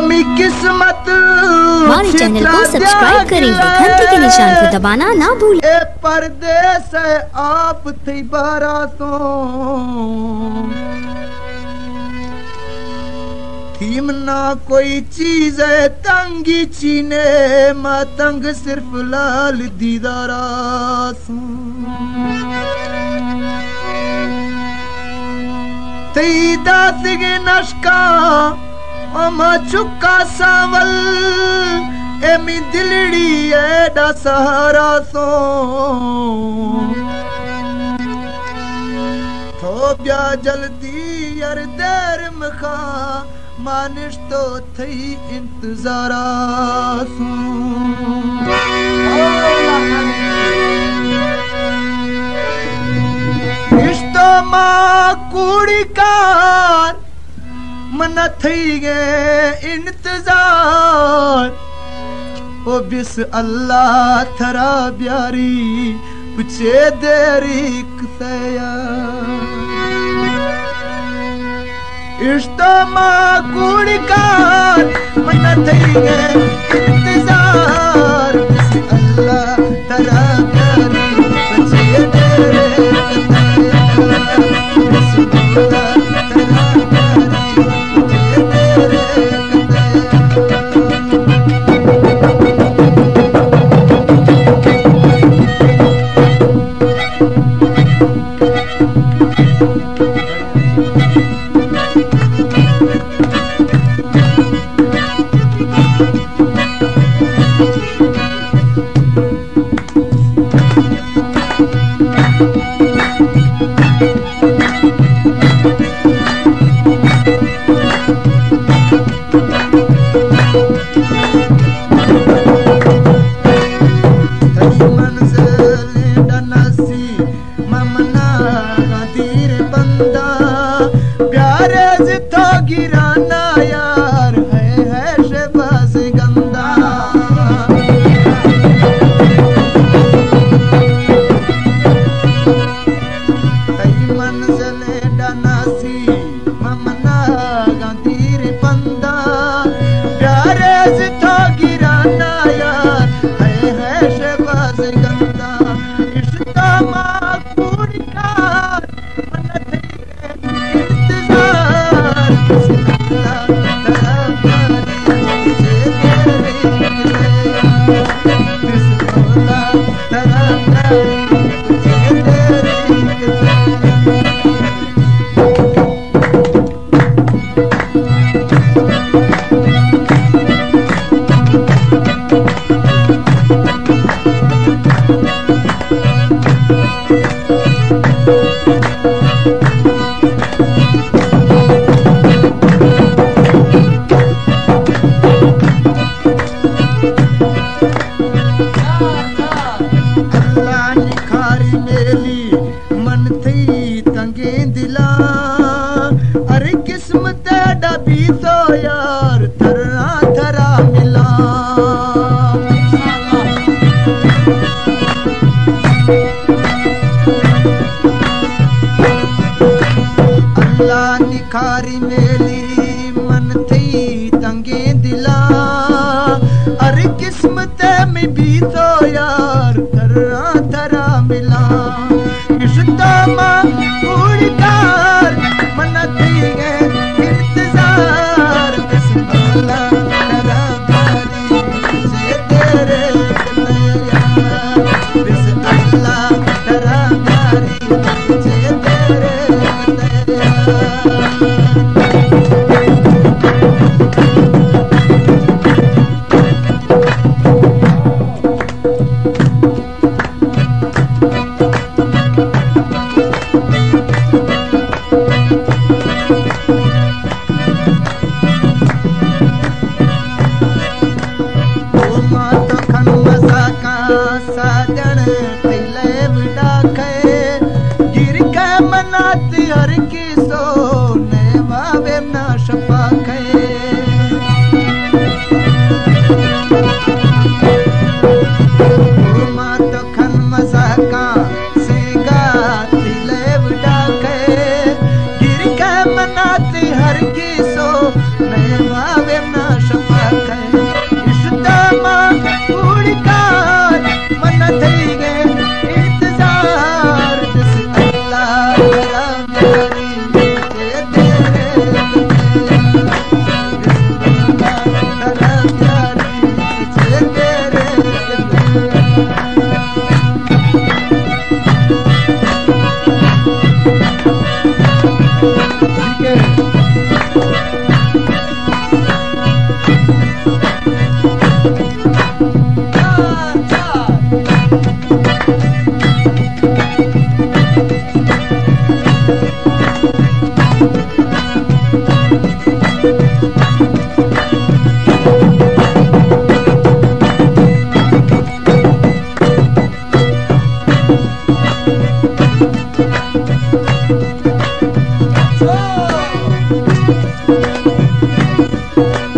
मी किस्मत हमारे चैनल को सब्सक्राइब करें, घंटी के निशान को दबाना ना भूलें। ए परदेस है आप थी बारातों थीम ना कोई चीज है तंगी चीने मा तंग सिर्फ लाल दीदारा थी दातिगे नशका अमा चुका सावल एमी दिलड़ी एडा सहारा सो थो ब्या जल्दी यार देर मखा मानिश तो थई इंतजारा सो इश्तो मां कूड़ी कार मन थई गे इंतजार ओ बिस अल्लाह थरा ब्यारी पुछे देरी कया इश्तो मां कूड़ी कार मन थई गे इंतजार बिस अल्लाह थरा ब्यारी पुछे देरी गिराना यार है शहबाज गंदा कई मंजिले डनासी ममना गांधीर बंदा प्यारे जिथा गिराना यार है शहबाज गंदा इश्ता मां पूरी कार मन अरे किस्मत डबी तो यार थरा थरा मिला अल्लाह निखारी मेली मन थी तंगे दिला अरे किस्मत में भी तो यार थरा थरा मिला इश्ता मां पूरी कार मन थी गे इंतजार बिस्मिल्लाह तेरा प्यारी से तेरे कन्हैया बिस्मिल्लाह तेरा प्यारी से तेरे साजन पहले बिड़ा खे गिर के मनाती हर की सोने बाबे ना शपा खे मात खन मजाका से गाती ले बिड़ा खे गिर के मनाती हर की सोने बाबे ना है।